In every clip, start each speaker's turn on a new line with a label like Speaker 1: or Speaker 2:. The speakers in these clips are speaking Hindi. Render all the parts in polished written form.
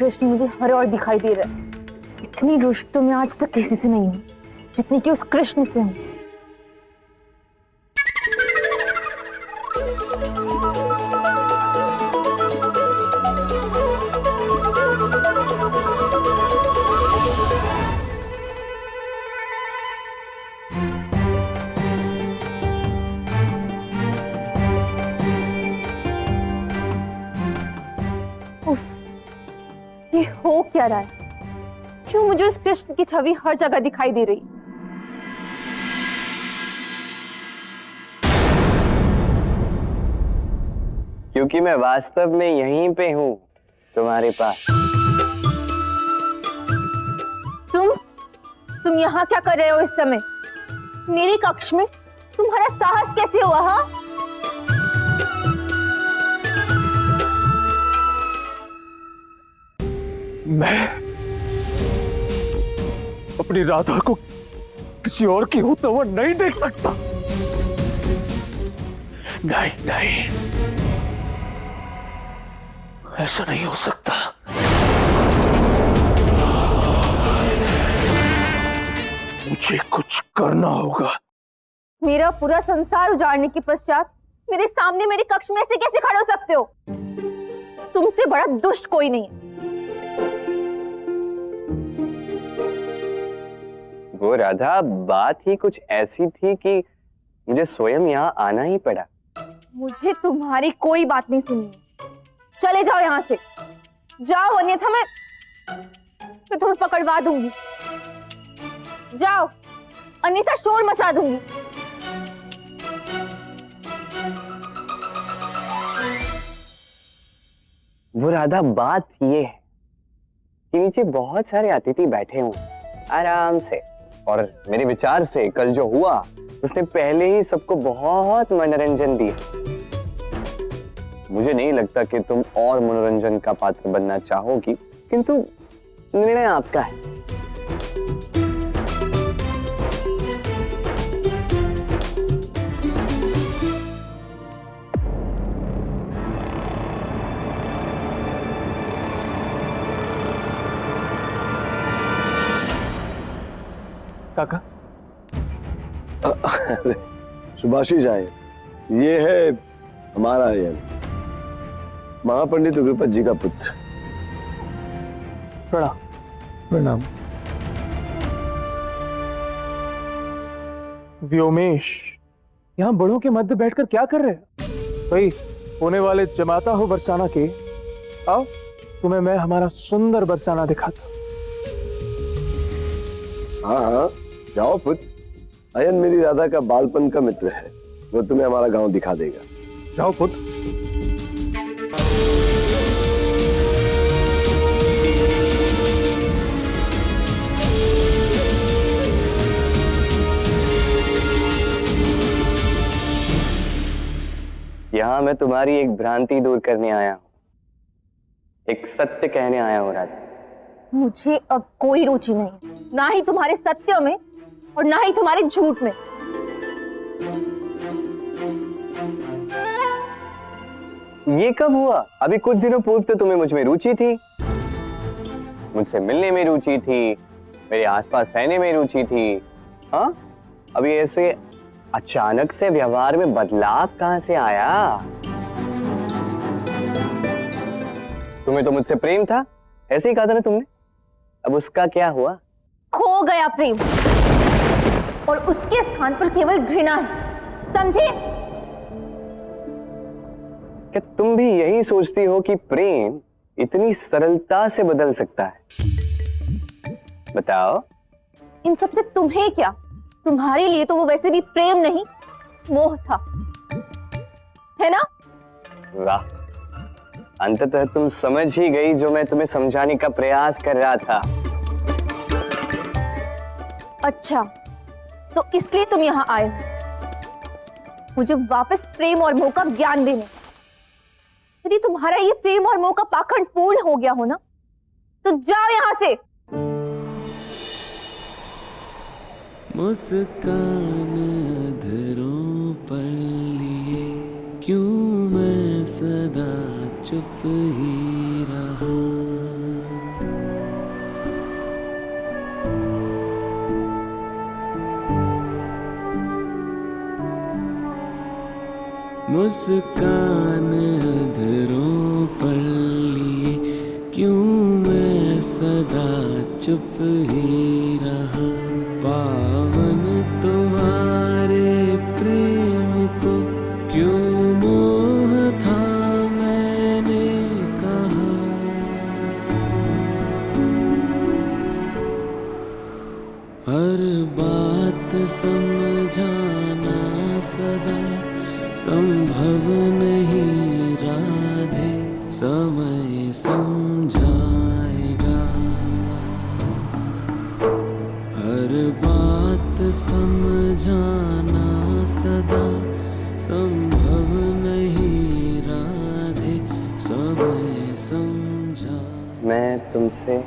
Speaker 1: कृष्ण मुझे हर और दिखाई दे रहा है। इतनी रुष्ट तो मैं आज तक किसी से नहीं हूँ जितनी कि उस कृष्ण से हूँ। उफ, ये हो क्या रहा है? क्यों मुझे उस कृष्ण की छवि हर जगह दिखाई दे रही?
Speaker 2: क्योंकि मैं वास्तव में यहीं पे हूँ, तुम्हारे पास।
Speaker 1: तुम यहाँ क्या कर रहे हो इस समय? मेरे कक्ष में तुम्हारा साहस कैसे हुआ? हाँ,
Speaker 3: मैं अपनी राधा को किसी और की होता हुआ नहीं देख सकता। नहीं नहीं, ऐसा नहीं हो सकता। मुझे कुछ करना होगा।
Speaker 1: मेरा पूरा संसार उजाड़ने के पश्चात मेरे सामने मेरे कक्ष में ऐसे कैसे खड़े हो सकते हो? तुमसे बड़ा दुष्ट कोई नहीं है।
Speaker 2: वो राधा, बात ही कुछ ऐसी थी कि मुझे स्वयं यहाँ आना ही पड़ा।
Speaker 1: मुझे तुम्हारी कोई बात नहीं सुननी। चले जाओ यहाँ से, जाओ, अन्यथा मैं तुम्हें पकड़वा दूंगी। जाओ, अन्यथा शोर मचा दूंगी।
Speaker 2: वो राधा, बात ये है कि नीचे बहुत सारे अतिथि बैठे हुए आराम से, और मेरे विचार से कल जो हुआ उसने पहले ही सबको बहुत मनोरंजन दिया। मुझे नहीं लगता कि तुम और मनोरंजन का पात्र बनना चाहोगी, किंतु निर्णय आपका है।
Speaker 3: काका,
Speaker 4: सुभाषी आए। ये है हमारा यन, महापंडित उग्रपत जी का पुत्र।
Speaker 3: प्रणाम।
Speaker 4: प्रणाम।
Speaker 3: व्योमेश, यहाँ बड़ों के मध्य बैठकर क्या कर रहे हो? भाई, होने वाले जमाता हो बरसाना के, आओ तुम्हें मैं हमारा सुंदर बरसाना दिखाता।
Speaker 4: हाँ हाँ, जाओ पुत्र। अयन मेरी राधा का बालपन का मित्र है, वो तुम्हें हमारा गांव दिखा देगा।
Speaker 3: जाओ पुत्र।
Speaker 2: यहाँ मैं तुम्हारी एक भ्रांति दूर करने आया हूँ, एक सत्य कहने आया हूँ राधा।
Speaker 1: मुझे अब कोई रुचि नहीं, ना ही तुम्हारे सत्यों में और ना ही तुम्हारे झूठ में।
Speaker 2: ये कब हुआ? अभी कुछ दिनों पूर्व तो तुम्हें मुझ में रुचि थी, मुझसे मिलने में रुचि थी, मेरे आसपास रहने में रुचि थी। हाँ, अभी ऐसे अचानक से व्यवहार में बदलाव कहां से आया? तुम्हें तो मुझसे प्रेम था, ऐसे ही कहा था ना तुमने। अब उसका क्या हुआ?
Speaker 1: खो गया प्रेम, और उसके स्थान पर केवल घृणा है, समझे?
Speaker 2: क्या तुम भी यही सोचती हो कि प्रेम इतनी सरलता से बदल सकता है? बताओ।
Speaker 1: इन सबसे तुम्हें क्या? तुम्हारे लिए तो वो वैसे भी प्रेम नहीं, मोह था, है ना?
Speaker 2: वाह, अंततः तुम समझ ही गई जो मैं तुम्हें समझाने का प्रयास कर रहा था।
Speaker 1: अच्छा, तो इसलिए तुम यहाँ आए हो मुझे वापस प्रेम और मोह का ज्ञान देने। यदि तुम्हारा ये प्रेम और मोह का पाखंड पूर्ण हो गया हो ना, तो जाओ यहाँ से।
Speaker 5: मुस्कान अधरों पर लिए क्यों मैं सदा चुप ही रहा। मुस्कान अधरों पर लिए क्यों मैं सदा चुप ही रहा। पावन तुम्हारे प्रेम को क्यों मोह था मैंने कहा। हर बात समझाना सदा संभव नहीं राधे, समय समझाएगा। हर बात समझाना सदा संभव नहीं राधे, समय समझा।
Speaker 2: मैं तुमसे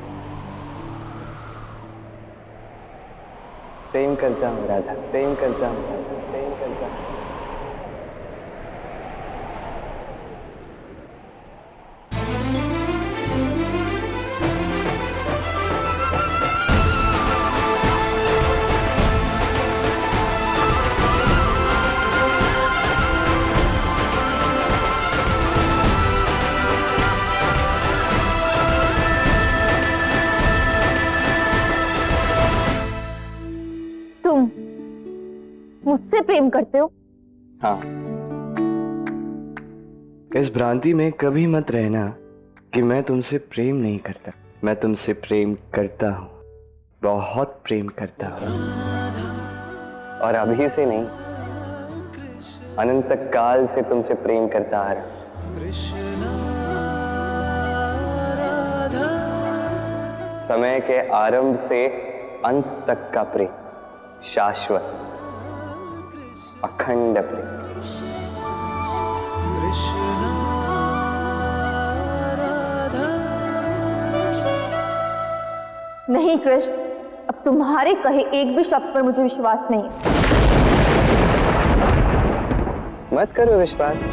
Speaker 2: प्रेम करता हूँ राधा, प्रेम करता हूँ राधा, प्रेम करता हूँ।
Speaker 1: तुम मुझसे प्रेम करते हो?
Speaker 2: हाँ, इस भ्रांति में कभी मत रहना कि मैं तुमसे प्रेम नहीं करता। मैं तुमसे प्रेम करता हूँ, बहुत प्रेम करता हूँ। और अभी से नहीं, अनंत काल से तुमसे प्रेम करता आ रहा। समय के आरंभ से अंत तक का प्रेम, शाश्वत अखंड प्रेम।
Speaker 1: नहीं कृष्ण, अब तुम्हारे कहे एक भी शब्द पर मुझे विश्वास नहीं है।
Speaker 2: मत करो विश्वास।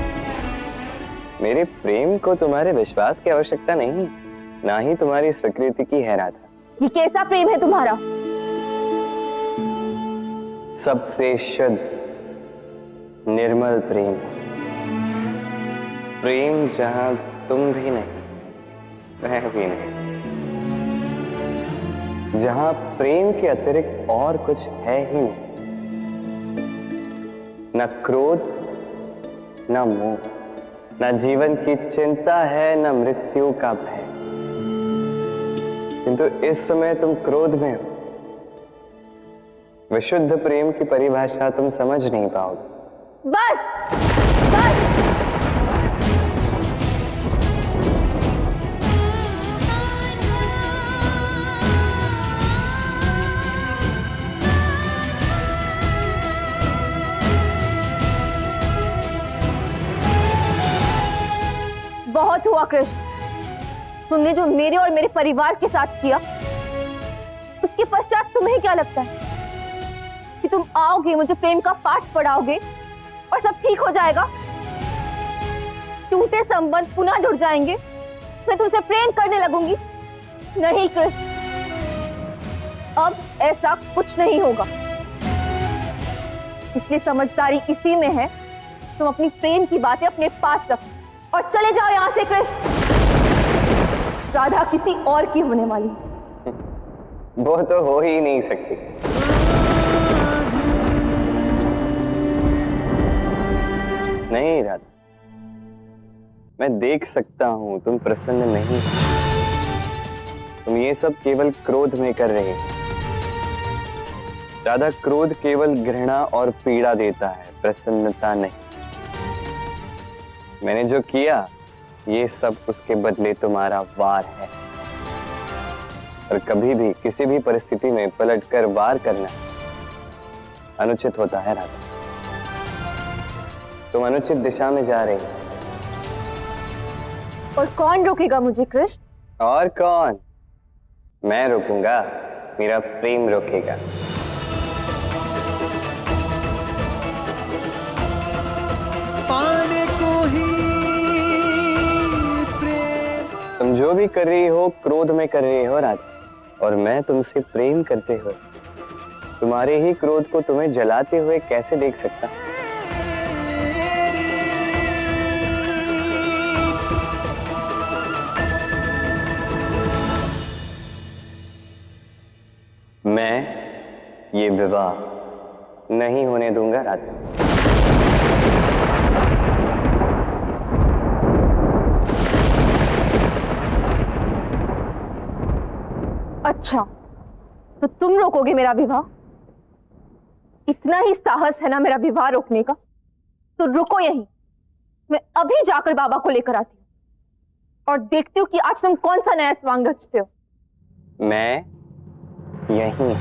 Speaker 2: मेरे प्रेम को तुम्हारे विश्वास की आवश्यकता नहीं, ना ही तुम्हारी स्वीकृति की है राधा।
Speaker 1: ये कैसा प्रेम है तुम्हारा?
Speaker 2: सबसे शुद्ध निर्मल प्रेम। प्रेम जहां तुम भी नहीं, मैं भी नहीं, जहां प्रेम के अतिरिक्त और कुछ है ही नहीं। न क्रोध, न मोह, न जीवन की चिंता है, न मृत्यु का भय। किंतु इस समय तुम क्रोध में हो। विशुद्ध प्रेम की परिभाषा तुम समझ नहीं पाओगे।
Speaker 1: बस बस। बहुत हुआ कृष्ण, तुमने जो मेरे और मेरे परिवार के साथ किया, उसके पश्चात तुम्हें क्या लगता है कि तुम आओगे, मुझे प्रेम का पाठ पढ़ाओगे और सब ठीक हो जाएगा? टूटे संबंध पुनः जुड़ जाएंगे, मैं तुमसे प्रेम करने लगूंगी? नहीं कृष्ण, अब ऐसा कुछ नहीं होगा। इसलिए समझदारी इसी में है, तुम अपनी प्रेम की बातें अपने पास रखो और चले जाओ यहां से कृष्ण। राधा किसी और की होने वाली।
Speaker 2: वो तो हो ही नहीं सकती। नहीं राधा, मैं देख सकता हूं तुम प्रसन्न नहीं। तुम ये सब केवल क्रोध में कर रहे हो। राधा, क्रोध केवल घृणा और पीड़ा देता है, प्रसन्नता नहीं। मैंने जो किया, ये सब उसके बदले तुम्हारा वार है। और कभी भी किसी भी परिस्थिति में पलटकर वार करना अनुचित होता है राधा। तुम अनुचित दिशा में जा रही हो।
Speaker 1: और कौन रोकेगा मुझे कृष्ण?
Speaker 2: और कौन? मैं रोकूंगा, मेरा प्रेम रोकेगा।
Speaker 5: पाने को ही प्रेम।
Speaker 2: तुम जो भी कर रही हो, क्रोध में कर रही हो राधा, और मैं तुमसे प्रेम करते हुए तुम्हारे ही क्रोध को तुम्हें जलाते हुए कैसे देख सकता? मैं ये विवाह नहीं होने दूंगा राधा।
Speaker 1: अच्छा, तो तुम रोकोगे मेरा विवाह? इतना ही साहस है ना मेरा विवाह रोकने का? तो रुको यहीं, मैं अभी जाकर बाबा को लेकर आती हूं और देखती हूँ कि आज तुम कौन सा नया स्वांग रचते हो।
Speaker 2: मैं यहीं।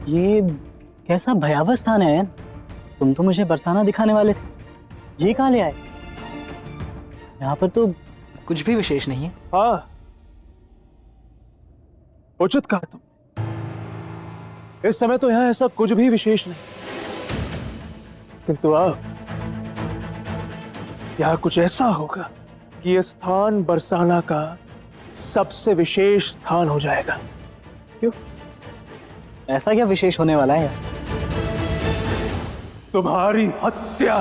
Speaker 6: ये कैसा भयावह स्थान है यार। तुम तो मुझे बरसाना दिखाने वाले थे, ये कहाँ ले आए? यहाँ पर तो कुछ भी विशेष नहीं है।
Speaker 3: हाँ, उचित कहा तुम। इस समय तो यहाँ ऐसा कुछ भी विशेष नहीं, किंतु अब यहाँ कुछ ऐसा होगा कि यह स्थान बरसाना का सबसे विशेष स्थान हो जाएगा। क्यों?
Speaker 6: ऐसा क्या विशेष होने वाला है यार?
Speaker 3: तुम्हारी हत्या।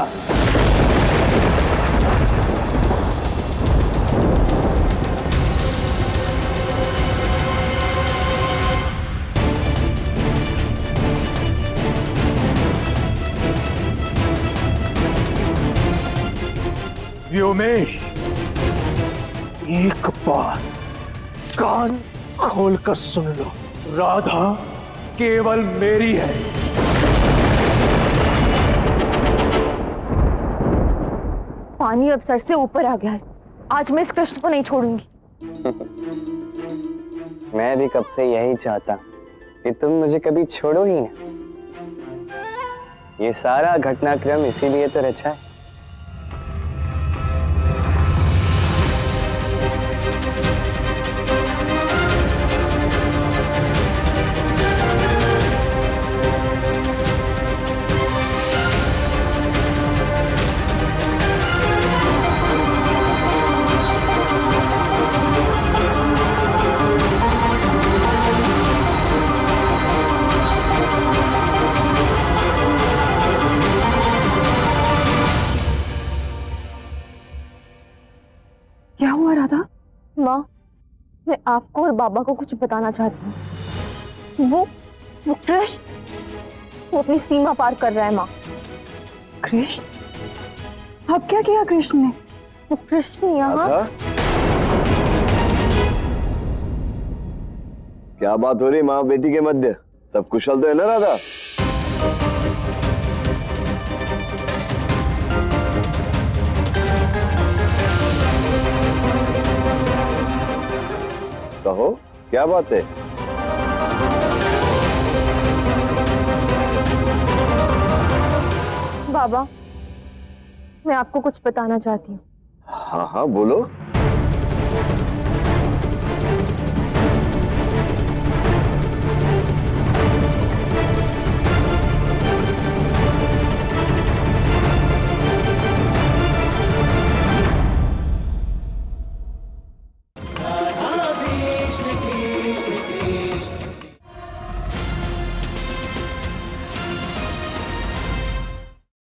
Speaker 3: व्योमेश, एक बार कान खोलकर सुन लो, राधा केवल मेरी है।
Speaker 1: पानी अब सर से ऊपर आ गया है। आज मैं इस कृष्ण को नहीं छोड़ूंगी।
Speaker 2: मैं भी कब से यही चाहता कि तुम मुझे कभी छोड़ो ही ना। ये सारा घटनाक्रम इसीलिए तो रचा है।
Speaker 1: क्या हुआ राधा? माँ, मैं आपको और बाबा को कुछ बताना चाहती हूँ। वो कृष्ण, वो अपनी सीमा पार कर रहा है माँ।
Speaker 7: कृष्ण? अब क्या किया कृष्ण ने?
Speaker 1: वो कृष्ण यहाँ।
Speaker 4: राधा? क्या बात हो रही माँ बेटी के मध्य? सब कुशल तो है ना राधा? कहो, क्या बात है?
Speaker 1: बाबा, मैं आपको कुछ बताना चाहती हूँ।
Speaker 4: हाँ हाँ बोलो।